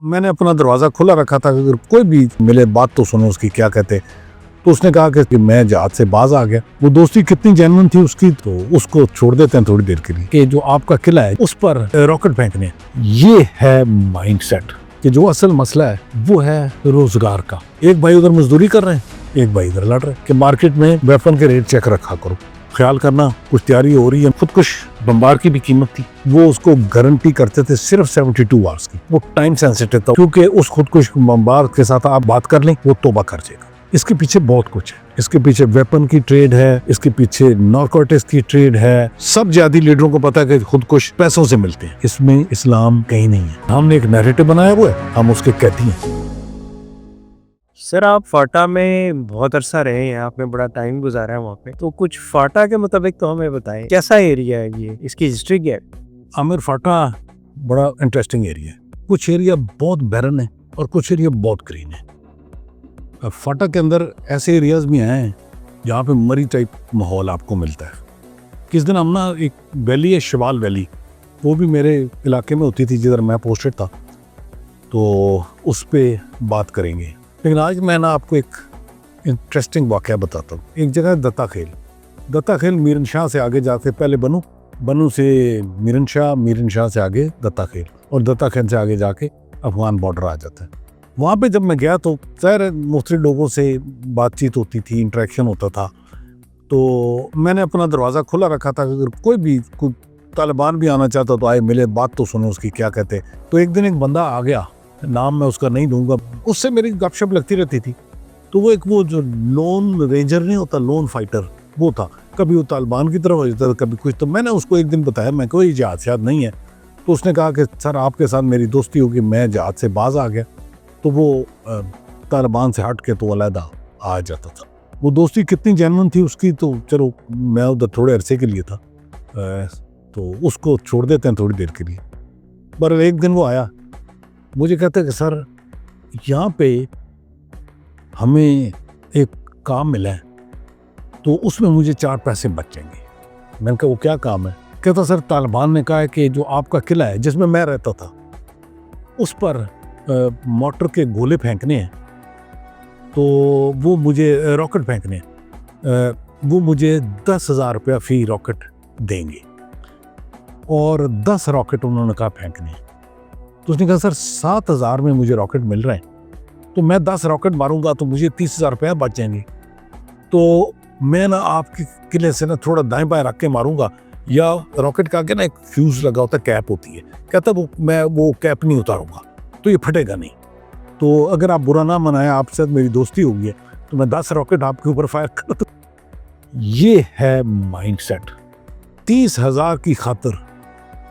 मैंने अपना दरवाज़ा खुला रखा था, अगर कोई भी मिले बात तो सुनो उसकी क्या कहते। तो उसने कहा कि मैं जहाज से बाज आ गया। वो दोस्ती कितनी जेन्युइन थी उसकी, तो उसको छोड़ देते हैं थोड़ी देर के लिए कि जो आपका किला है उस पर रॉकेट फेंकने। ये है माइंडसेट कि जो असल मसला है वो है रोजगार का। एक भाई उधर मजदूरी कर रहे हैं, एक भाई इधर लड़ रहे हैं कि मार्केट में वेपन के रेट चेक रखा करो, ख्याल करना कुछ तैयारी हो रही है। खुदकुश बम्बार की भी कीमत थी, वो उसको गारंटी करते थे सिर्फ 72 आवर्स की। वो टाइम सेंसिटिव था क्योंकि उस खुदकुश बम्बार के साथ आप बात कर लें वो तोबा कर जाएगा। इसके पीछे बहुत कुछ है, इसके पीछे वेपन की ट्रेड है, इसके पीछे नारकोटिक्स की ट्रेड है। सब ज्यादा लीडरों को पता है कि खुदकुश पैसों से मिलते हैं। इसमें इस्लाम कहीं नहीं है। हमने एक नैरेटिव बनाया हुआ है, हम उसके कहती हैं। सर आप फाटा में बहुत अरसा रहे हैं, आपने बड़ा टाइम गुजारा है वहाँ पे, तो कुछ फाटा के मुताबिक तो हमें बताएं कैसा एरिया है ये, इसकी हिस्ट्री क्या है? आमिर फाटा बड़ा इंटरेस्टिंग एरिया है। कुछ एरिया बहुत बैरन है और कुछ एरिया बहुत ग्रीन है। फाटा के अंदर ऐसे एरियाज भी हैं जहाँ पे मरी टाइप माहौल आपको मिलता है। किस दिन हम ना एक वैली है शवाल वैली, वो भी मेरे इलाके में होती थी जिधर मैं पोस्टेड था, तो उस पर बात करेंगे। लेकिन आज मैं ना आपको एक इंटरेस्टिंग वाक़या बताता हूँ। एक जगह दत्ता खेल मीरन शाह से आगे जाके पहले बनू से मीरन शाह से आगे दत्ता खेल, और दत्ता खेल से आगे जाके अफगान बॉर्डर आ जाता है। वहाँ पे जब मैं गया तो ज़ाहिर मुख्तलिफ लोगों से बातचीत होती थी, इंटरेक्शन होता था। तो मैंने अपना दरवाज़ा खुला रखा था, अगर कोई तालिबान भी आना चाहता तो आए मिले बात तो सुनो उसकी क्या कहते। तो एक दिन एक बंदा आ गया, नाम मैं उसका नहीं दूंगा, उससे मेरी गपशप लगती रहती थी। तो वो जो लोन रेंजर नहीं होता, लोन फाइटर, वो था। कभी वो तालिबान की तरफ हो जाता था, कभी कुछ। तो मैंने उसको एक दिन बताया मैं कोई जहाज शायद नहीं है। तो उसने कहा कि सर आपके साथ मेरी दोस्ती होगी, मैं जहाज से बाज आ गया। तो वो तालिबान से हट के तो अलहदा आ जाता था। वो दोस्ती कितनी जेन्युइन थी उसकी, तो चलो मैं उधर थोड़े अरसे के लिए था, तो उसको छोड़ देते हैं थोड़ी देर के लिए। पर एक दिन वो आया, मुझे कहता है कि सर यहाँ पे हमें एक काम मिला है, तो उसमें मुझे 4 पैसे बच जाएंगे। मैंने कहा वो क्या काम है? कहता सर तालिबान ने कहा है कि जो आपका किला है जिसमें मैं रहता था उस पर मोटर के गोले फेंकने हैं, तो वो मुझे रॉकेट फेंकने हैं, वो मुझे 10,000 रुपया फी रॉकेट देंगे, और 10 रॉकेट उन्होंने कहा फेंकने हैं। तो उसने कहा सर 7,000 में मुझे रॉकेट मिल रहे हैं, तो मैं 10 रॉकेट मारूंगा तो मुझे 30,000 रुपया बच जाएंगे। तो मैं ना आपके किले से ना थोड़ा दाएं बाएं रख के मारूंगा, या रॉकेट का आगे ना एक फ्यूज लगा होता है, कैप होती है। कहता मैं वो कैप नहीं उतारूंगा तो ये फटेगा नहीं। तो अगर आप बुरा ना मनाएं, आपसे मेरी दोस्ती हो गई है, तो मैं 10 रॉकेट आपके ऊपर फायर कर दूं। ये है माइंडसेट। 30,000 की खातिर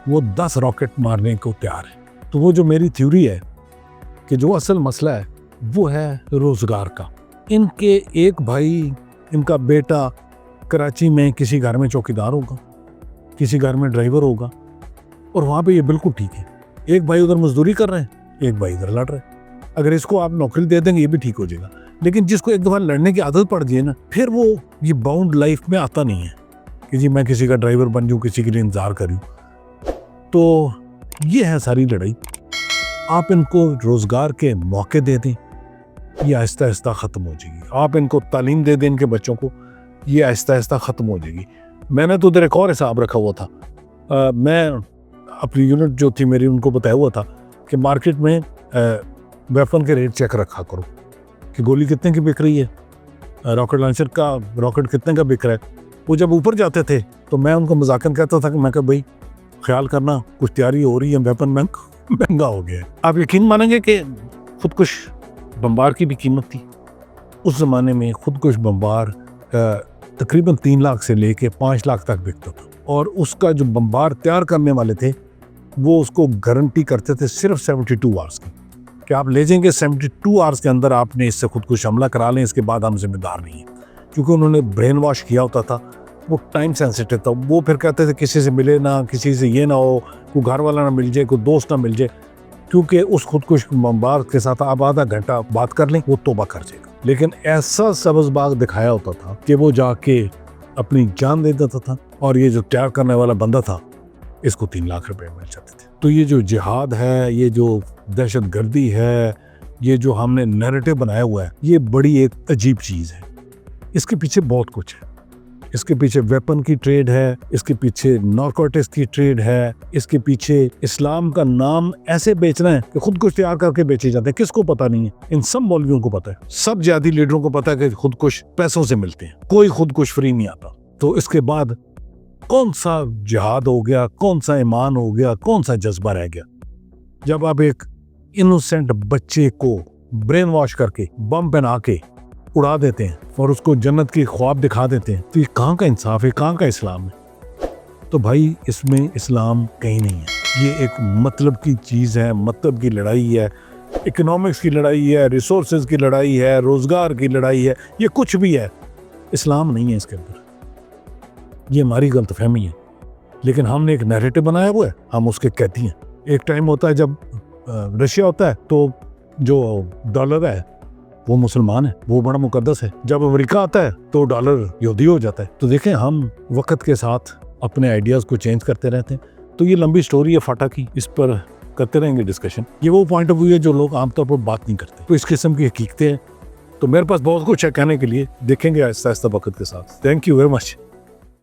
वो 10 रॉकेट मारने को तैयार है। तो वो जो मेरी थ्योरी है कि जो असल मसला है वो है रोजगार का। इनके एक भाई, इनका बेटा कराची में किसी घर में चौकीदार होगा, किसी घर में ड्राइवर होगा, और वहाँ पे ये बिल्कुल ठीक है। एक भाई उधर मजदूरी कर रहे हैं, एक भाई इधर लड़ रहे हैं। अगर इसको आप नौकरी दे देंगे ये भी ठीक हो जाएगा। लेकिन जिसको एक दफ़ा लड़ने की आदत पड़ जाए ना, फिर वो ये बाउंड लाइफ में आता नहीं है कि जी मैं किसी का ड्राइवर बन जाऊँ, किसी के लिए इंतजार करूँ। तो ये है सारी लड़ाई। आप इनको रोजगार के मौके दे दें, ये आहिस्ता आहिस्ता ख़त्म हो जाएगी। आप इनको तालीम दे दें इनके बच्चों को, ये आहिस्ता आहिस्ता ख़त्म हो जाएगी। मैंने तो उधर एक और हिसाब रखा हुआ था। मैं अपनी यूनिट जो थी मेरी, उनको बताया हुआ था कि मार्केट में वेपन के रेट चेक रखा करो कि गोली कितने की बिक रही है, रॉकेट लॉन्चर का रॉकेट कितने का बिक रहा है। वो जब ऊपर जाते थे तो मैं उनको मजाकन कहता था कि मैं कहा भाई ख्याल करना कुछ तैयारी हो रही है, वेपन महंगा हो गया है। आप यकीन मानेंगे कि खुदकुश बम्बार की भी कीमत थी उस ज़माने में। खुदकुश बम्बार तकरीबन 3 लाख से लेके 5 लाख तक बिकता था, और उसका जो बम्बार तैयार करने वाले थे वो उसको गारंटी करते थे सिर्फ 72 आवर्स की, कि आप ले जाएंगे 72 आवर्स के अंदर आपने इससे खुदकुश हमला करा लें, इसके बाद हम जिम्मेदार नहीं हैं। क्योंकि उन्होंने ब्रेन वॉश किया होता था, वो टाइम सेंसिटिव था। वो फिर कहते थे किसी से मिले ना, किसी से ये ना हो, कोई घर वाला ना मिल जाए, कोई दोस्त ना मिल जाए, क्योंकि उस खुदकुश बम्बार के साथ आप आधा घंटा बात कर लें वो तोबा कर जाएगा। लेकिन ऐसा सब्ज़ बाग दिखाया होता था कि वो जाके अपनी जान दे देता था, और ये जो तैयार करने वाला बंदा था इसको 3 लाख रुपए मिल जाते थे। तो तो ये जो जिहाद है, ये जो दहशतगर्दी है, ये जो हमने नैरेटिव बनाया हुआ है, ये बड़ी एक अजीब चीज़ है। इसके पीछे बहुत कुछ है। इसके पीछे वेपन की ट्रेड है, इसके पीछे नारकोटिक्स की ट्रेड है, इसके पीछे इस्लाम का नाम ऐसे बेचना है कि खुदकुश तैयार करके बेचे जाते हैं। किसको पता नहीं है? इन सब मौलवियों को पता है, सब जिहादी लीडरों को पता है कि खुदकुश पैसों से मिलते हैं, कोई खुदकुश फ्री नहीं आता। तो इसके बाद कौन सा जिहाद हो गया, कौन सा ईमान हो गया, कौन सा जज्बा रह गया? जब आप एक इनोसेंट बच्चे को ब्रेन वॉश करके बम पहना के उड़ा देते हैं और उसको जन्नत की ख्वाब दिखा देते हैं, तो ये कहाँ का इंसाफ है, कहाँ का इस्लाम है? तो भाई इसमें इस्लाम कहीं नहीं है। ये एक मतलब की चीज़ है, मतलब की लड़ाई है, इकोनॉमिक्स की लड़ाई है, रिसोर्सेज की लड़ाई है, रोज़गार की लड़ाई है, ये कुछ भी है, इस्लाम नहीं है इसके अंदर। ये हमारी गलतफहमी है, लेकिन हमने एक नैरेटिव बनाया हुआ है, हम उसके कहती हैं। एक टाइम होता है जब रशिया होता है तो जो डॉलर है वो मुसलमान है, वो बड़ा मुकद्दस है। जब अमेरिका आता है तो डॉलर यहूदी हो जाता है। तो देखें, हम वक्त के साथ अपने आइडियाज़ को चेंज करते रहते हैं। तो ये लंबी स्टोरी है फाटा की, इस पर करते रहेंगे डिस्कशन। ये वो पॉइंट ऑफ व्यू है जो लोग आमतौर पर बात नहीं करते। तो इस किस्म की हकीकतें हैं। तो मेरे पास बहुत कुछ है कहने के लिए, देखेंगे आहिस्ता आहिस्ता वक्त के साथ। Thank you very much.